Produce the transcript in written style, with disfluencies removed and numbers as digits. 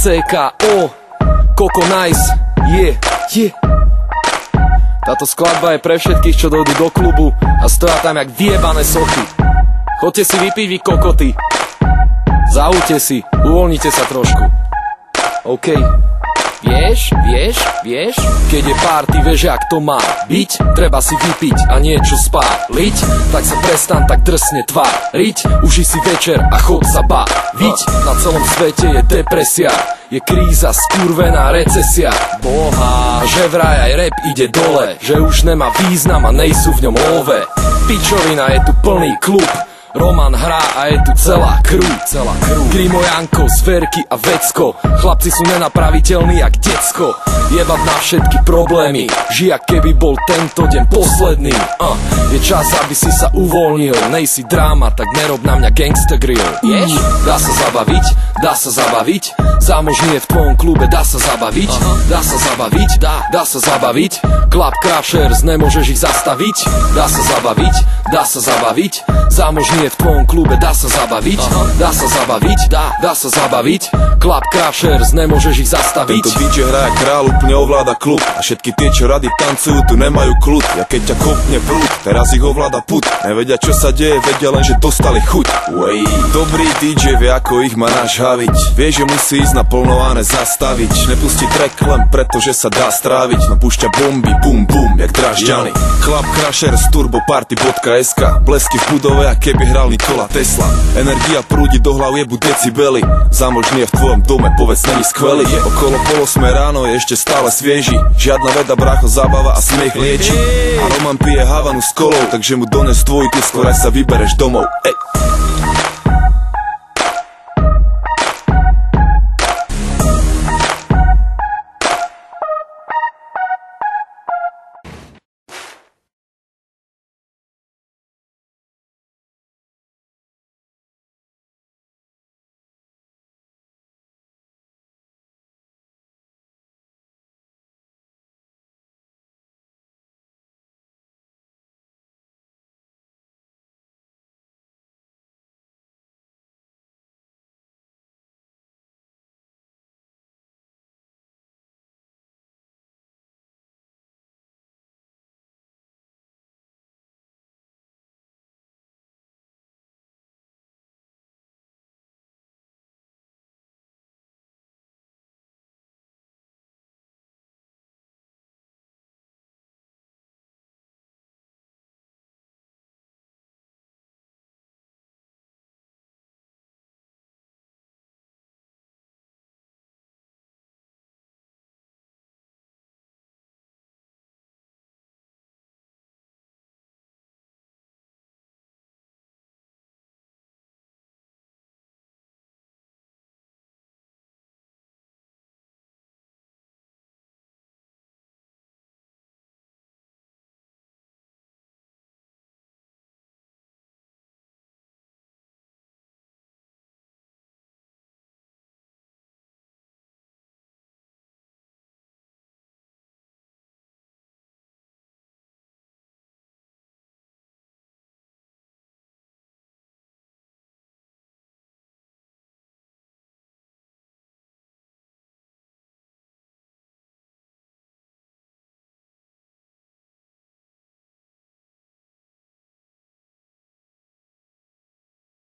CKO, Koko Nice, yeah. Táto skladba je pre všetkých, čo dojdú do klubu a stoja tam jak vyjebané sochy. Chodte si vypiť, vy kokoty. Zaujte si, uvoľnite sa trošku. OK. Vieš, keď je party, vieš, jak to má byť. Treba si vypiť a niečo spáliť. Tak sa prestan tak drsne tváriť. Uži si večer a chod sa baviť. Na celom svete je depresia, je kríza, skurvená recesia. Boha, že vraj aj rap ide dole, že už nemá význam a nejsú v ňom love. Pičovina, je tu plný klub, Roman hrá a je tu celá crew. Grimo, Janko, Zverky a Vecko, chlapci sú nenapraviteľní jak decko. Jebať na všetky problémy, žij ak keby bol tento deň posledný. Je čas, aby si sa uvoľnil, nejsi dráma, tak nerob na mňa gangsta grill. Dá sa zabaviť, zámožný je v tvojom klube, dá sa zabaviť. Dá sa zabaviť, Club Crushers, nemôžeš ich zastaviť. Dá sa zabaviť, zámožný je v tvojom klube, dá sa zabaviť. Dá sa zabaviť, Club Crushers, nemôžeš ich zastaviť. Tento DJ hraje král, úplne ovláda klub a všetky tie, čo rady tancujú, tu nemajú kľud. Ja keď ťa kopne prúd, teraz ich ovláda put. Nevedia, čo sa deje, vedia len, že dostali chuť. Dobrý DJ vie, ako ich má nažhaviť. Vie, že musí ísť na plnováne zastaviť. Nepustí track len preto, že sa dá stráviť. No púšťa bomby, bum bum, jak Drážďany. Club Crushers, turboparty.sk, blesky v budove, a keby hral Nikola Tesla. Energia prúdi do hlav, jebu decibely. Zámožný je v tvojom dome, povedz, není skvelý. Okolo 7:30 ráno je ešte stále svieži. Žiadna veda, brácho, zábava a smiech lieči. A Roman pije Havanu s kolou, takže mu dones dvojku, skôr aj sa vybereš domov.